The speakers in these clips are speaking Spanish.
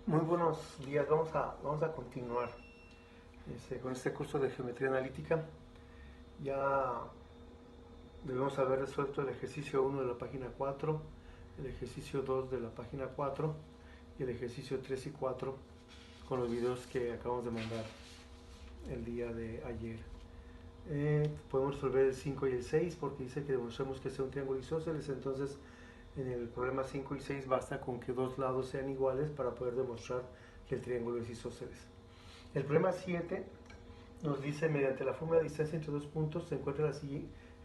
Muy buenos días, vamos a continuar con este curso de geometría analítica. Ya debemos haber resuelto el ejercicio 1 de la página 4, el ejercicio 2 de la página 4 y el ejercicio 3 y 4 con los videos que acabamos de mandar el día de ayer. Podemos resolver el 5 y el 6 porque dice que demostremos que sea un triángulo isósceles. Entonces en el problema 5 y 6 basta con que dos lados sean iguales para poder demostrar que el triángulo es isósceles. El problema 7 nos dice: mediante la fórmula de distancia entre dos puntos se encuentra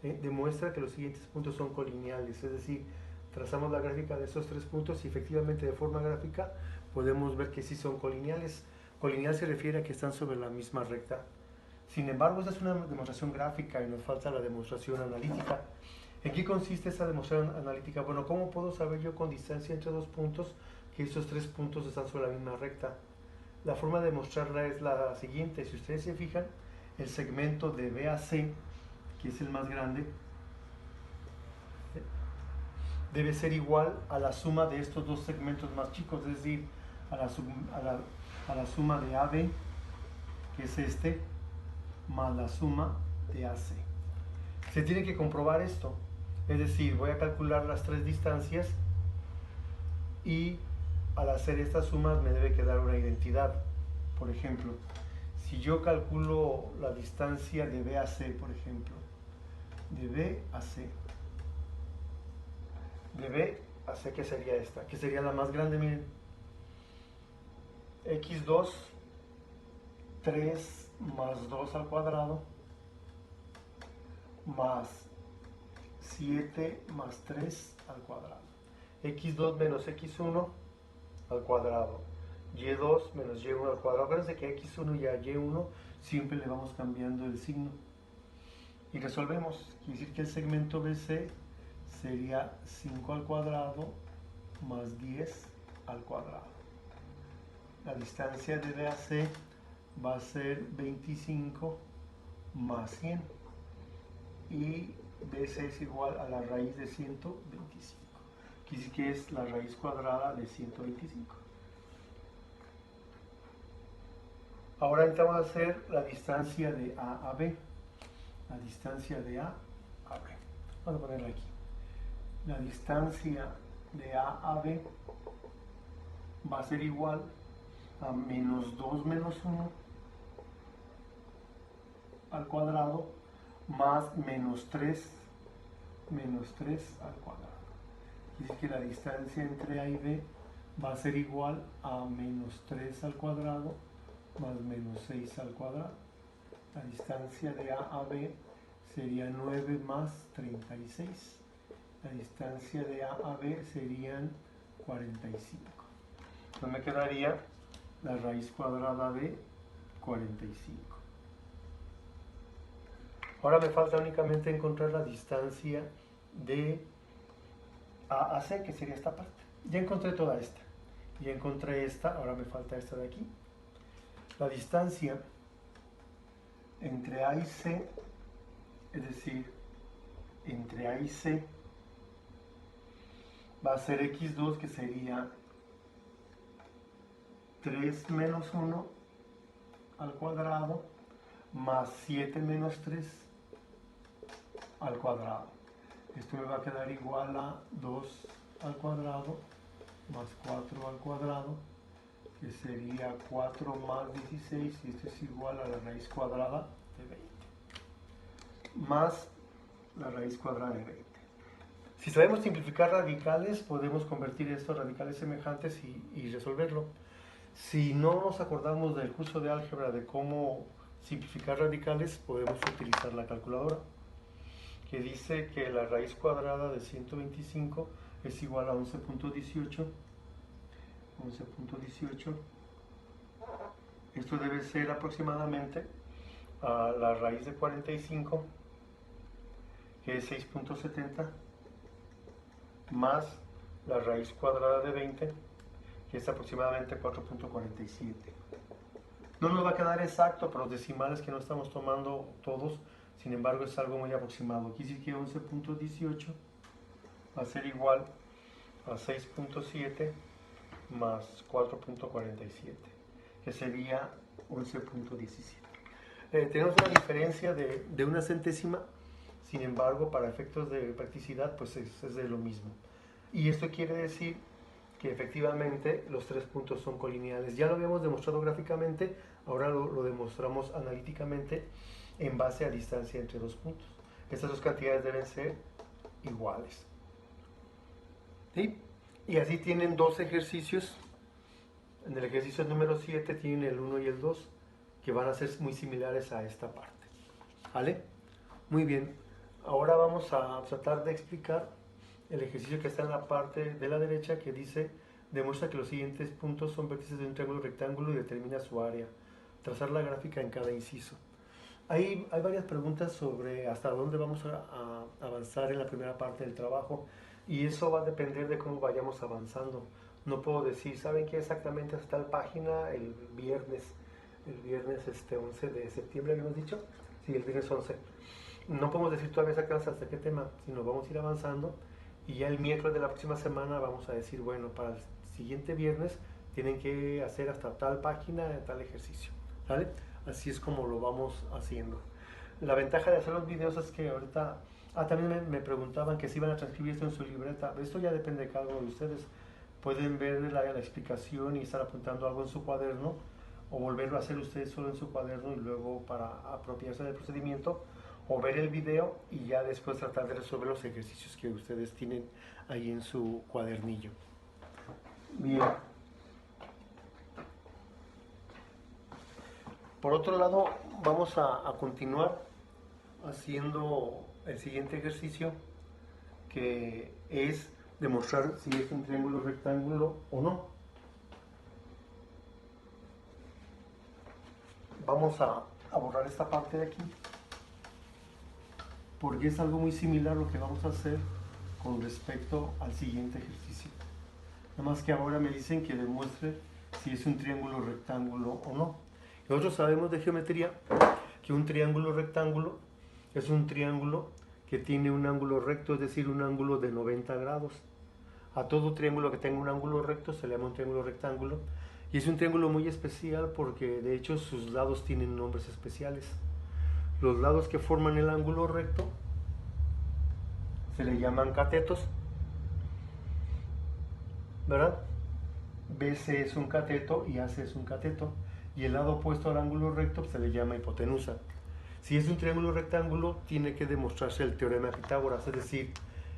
demuestra que los siguientes puntos son colineales. Es decir, trazamos la gráfica de esos tres puntos y efectivamente de forma gráfica podemos ver que sí son colineales. Colineal se refiere a que están sobre la misma recta. Sin embargo, esta es una demostración gráfica y nos falta la demostración analítica. ¿En qué consiste esa demostración analítica? Bueno, ¿cómo puedo saber yo con distancia entre dos puntos que esos tres puntos están sobre la misma recta? La forma de demostrarla es la siguiente. Si ustedes se fijan, el segmento de B a C, que es el más grande, debe ser igual a la suma de estos dos segmentos más chicos, es decir, a la suma de AB, que es este, más la suma de AC. Se tiene que comprobar esto, es decir, voy a calcular las tres distancias y al hacer estas sumas me debe quedar una identidad. Por ejemplo, si yo calculo la distancia de B a C, por ejemplo, de B a C, ¿qué sería esta? Que sería la más grande, miren, x2, 3 más 2 al cuadrado, más 7 más 3 al cuadrado. x2 menos x1 al cuadrado, y2 menos y1 al cuadrado. Acuérdense que a x1 y a y1 siempre le vamos cambiando el signo. Y resolvemos. Quiere decir que el segmento BC sería 5 al cuadrado más 10 al cuadrado. La distancia de B a C va a ser 25 más 100. Y BC es igual a la raíz de 125. Quiere decir que es la raíz cuadrada de 125. Ahora entramos a hacer la distancia de A a B. La distancia de A a B. Vamos a ponerla aquí. La distancia de A a B va a ser igual a menos 2 menos 1 al cuadrado más menos 3 al cuadrado. Quiere decir que la distancia entre A y B va a ser igual a menos 3 al cuadrado más menos 6 al cuadrado. La distancia de A a B sería 9 más 36. La distancia de A a B serían 45. Entonces me quedaría la raíz cuadrada de 45. Ahora me falta únicamente encontrar la distancia de A a C, que sería esta parte. Ya encontré toda esta. Ya encontré esta, ahora me falta esta de aquí. La distancia entre A y C, es decir, entre A y C, va a ser x2, que sería 3 menos 1 al cuadrado más 7 menos 3 al cuadrado. Esto me va a quedar igual a 2 al cuadrado más 4 al cuadrado, que sería 4 más 16, y esto es igual a la raíz cuadrada de 20, más la raíz cuadrada de 20. Si sabemos simplificar radicales, podemos convertir estos radicales semejantes y resolverlo. Si no nos acordamos del curso de álgebra de cómo simplificar radicales, podemos utilizar la calculadora, que dice que la raíz cuadrada de 125 es igual a 11.18. Esto debe ser aproximadamente a la raíz de 45, que es 6.70, más la raíz cuadrada de 20, que es aproximadamente 4.47. No nos va a quedar exacto por los decimales que no estamos tomando todos, sin embargo es algo muy aproximado. Quiere decir que 11.18 va a ser igual a 6.7 más 4.47, que sería 11.17. Tenemos una diferencia de una centésima, sin embargo, para efectos de practicidad, pues es de lo mismo. Y esto quiere decir que efectivamente los tres puntos son colineales. Ya lo habíamos demostrado gráficamente, ahora lo demostramos analíticamente en base a distancia entre dos puntos. Estas dos cantidades deben ser iguales. ¿Sí? Y así tienen dos ejercicios. En el ejercicio número 7 tienen el 1 y el 2, que van a ser muy similares a esta parte. ¿Vale? Muy bien. Ahora vamos a tratar de explicar el ejercicio que está en la parte de la derecha, que dice: demuestra que los siguientes puntos son vértices de un triángulo rectángulo y determina su área. Trazar la gráfica en cada inciso. Hay varias preguntas sobre hasta dónde vamos a avanzar en la primera parte del trabajo, y eso va a depender de cómo vayamos avanzando. No puedo decir, ¿saben qué exactamente hasta la página el viernes 11 de septiembre habíamos dicho? Sí, el viernes 11. No podemos decir todavía exactamente hasta qué tema, sino vamos a ir avanzando, y ya el miércoles de la próxima semana vamos a decir, bueno, para el siguiente viernes tienen que hacer hasta tal página, tal ejercicio, ¿vale? Así es como lo vamos haciendo. La ventaja de hacer los videos es que ahorita... también me preguntaban que si iban a transcribir esto en su libreta. Esto ya depende de cada uno de ustedes. Pueden ver la explicación y estar apuntando algo en su cuaderno, o volverlo a hacer ustedes solo en su cuaderno y luego para apropiarse del procedimiento, o ver el video y ya después tratar de resolver los ejercicios que ustedes tienen ahí en su cuadernillo. Bien. Por otro lado, vamos a continuar haciendo el siguiente ejercicio, que es demostrar si es un triángulo rectángulo o no. Vamos a borrar esta parte de aquí, porque es algo muy similar lo que vamos a hacer con respecto al siguiente ejercicio. Nada más que ahora me dicen que demuestre si es un triángulo rectángulo o no. Nosotros sabemos de geometría que un triángulo rectángulo es un triángulo que tiene un ángulo recto, es decir, un ángulo de 90 grados. A todo triángulo que tenga un ángulo recto se le llama un triángulo rectángulo, y es un triángulo muy especial porque de hecho sus lados tienen nombres especiales. Los lados que forman el ángulo recto se le llaman catetos, ¿verdad? BC es un cateto y AC es un cateto, y el lado opuesto al ángulo recto se le llama hipotenusa. Si es un triángulo rectángulo, tiene que demostrarse el teorema de Pitágoras, es decir,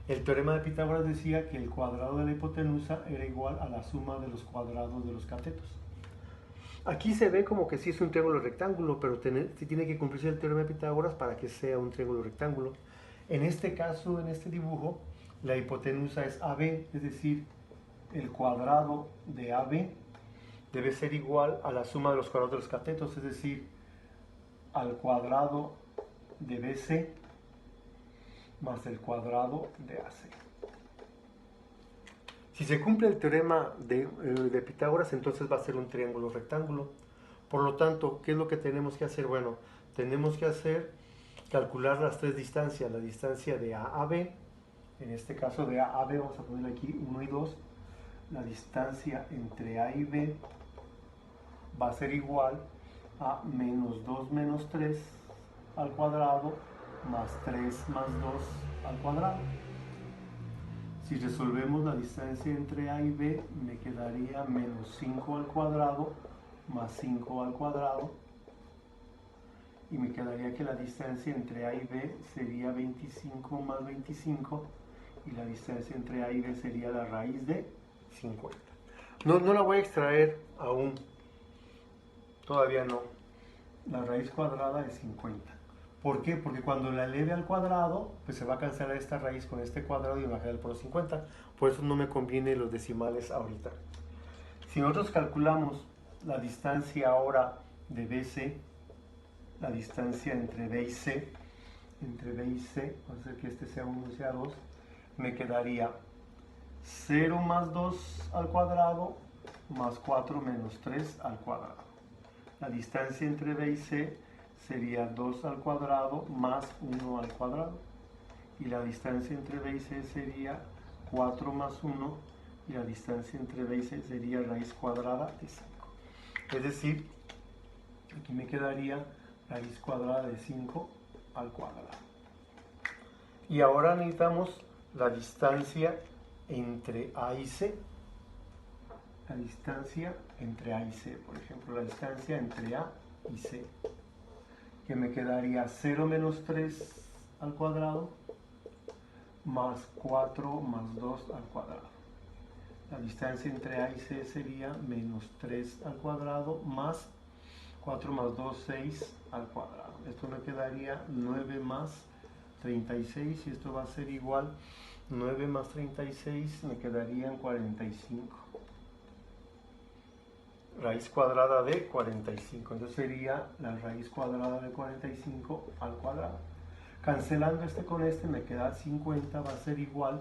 el teorema de Pitágoras decía que el cuadrado de la hipotenusa era igual a la suma de los cuadrados de los catetos. Aquí se ve como que sí es un triángulo rectángulo, pero sí tiene que cumplirse el teorema de Pitágoras para que sea un triángulo rectángulo. En este caso, en este dibujo, la hipotenusa es AB, es decir, el cuadrado de AB debe ser igual a la suma de los cuadrados de los catetos, es decir, al cuadrado de BC más el cuadrado de AC. Si se cumple el teorema de Pitágoras, entonces va a ser un triángulo rectángulo. Por lo tanto, ¿qué es lo que tenemos que hacer? Bueno, tenemos que calcular las tres distancias, la distancia de A a B, en este caso de A a B vamos a poner aquí 1 y 2, la distancia entre A y B va a ser igual a menos 2 menos 3 al cuadrado más 3 más 2 al cuadrado. Si resolvemos la distancia entre A y B, me quedaría menos 5 al cuadrado más 5 al cuadrado, y me quedaría que la distancia entre A y B sería 25 más 25, y la distancia entre A y B sería la raíz de 50. No la voy a extraer aún, todavía no. La raíz cuadrada de 50. ¿Por qué? Porque cuando la eleve al cuadrado, pues se va a cancelar esta raíz con este cuadrado y me va a quedar por los 50. Por eso no me conviene los decimales ahorita. Si nosotros calculamos la distancia ahora de BC, la distancia entre B y C, vamos a hacer que este sea 1 y sea 2, me quedaría 0 más 2 al cuadrado más 4 menos 3 al cuadrado. La distancia entre B y C sería 2 al cuadrado más 1 al cuadrado. Y la distancia entre B y C sería 4 más 1 y la distancia entre B y C sería raíz cuadrada de 5. Es decir, aquí me quedaría raíz cuadrada de 5 al cuadrado. Y ahora necesitamos la distancia entre A y C. La distancia entre A y C, por ejemplo, la distancia entre A y C, que me quedaría 0 menos 3 al cuadrado más 4 más 2 al cuadrado. La distancia entre A y C sería menos 3 al cuadrado más 4 más 2, 6 al cuadrado. Esto me quedaría 9 más 36 y esto va a ser igual 9 más 36 me quedarían 45. Raíz cuadrada de 45. Entonces sería la raíz cuadrada de 45 al cuadrado. Cancelando este con este me queda 50, va a ser igual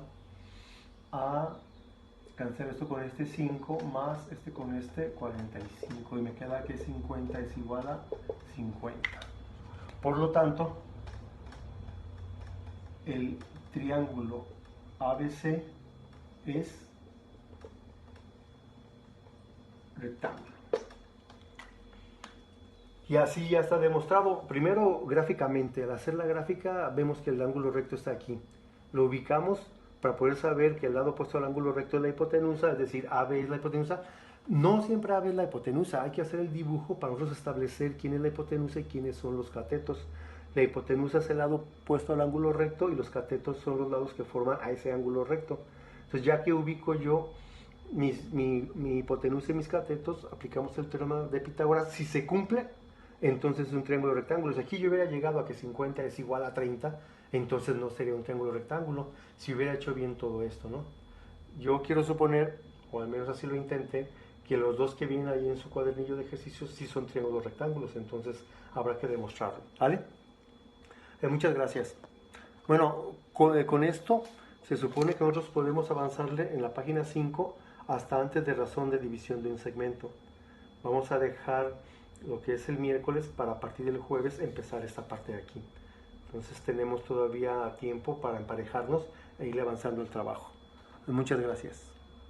a, cancelo esto con este 5 más este con este 45 y me queda que 50 es igual a 50. Por lo tanto, el triángulo ABC es rectángulo. Y así ya está demostrado. Primero gráficamente, al hacer la gráfica vemos que el ángulo recto está aquí. Lo ubicamos para poder saber que el lado opuesto al ángulo recto es la hipotenusa, es decir, AB es la hipotenusa. No siempre AB es la hipotenusa, hay que hacer el dibujo para nosotros establecer quién es la hipotenusa y quiénes son los catetos. La hipotenusa es el lado opuesto al ángulo recto y los catetos son los lados que forman a ese ángulo recto. Entonces ya que ubico yo mi hipotenusa y mis catetos, aplicamos el teorema de Pitágoras. Si se cumple, entonces es un triángulo rectángulo. Si aquí yo hubiera llegado a que 50 es igual a 30, entonces no sería un triángulo rectángulo, si hubiera hecho bien todo esto, ¿no? Yo quiero suponer, o al menos así lo intenté, que los dos que vienen ahí en su cuadernillo de ejercicios sí son triángulos rectángulos, entonces habrá que demostrarlo, ¿vale? Muchas gracias. Bueno, con esto se supone que nosotros podemos avanzarle en la página 5 hasta antes de razón de división de un segmento. Vamos a dejar lo que es el miércoles para a partir del jueves empezar esta parte de aquí. Entonces tenemos todavía tiempo para emparejarnos e ir avanzando el trabajo. Muchas gracias.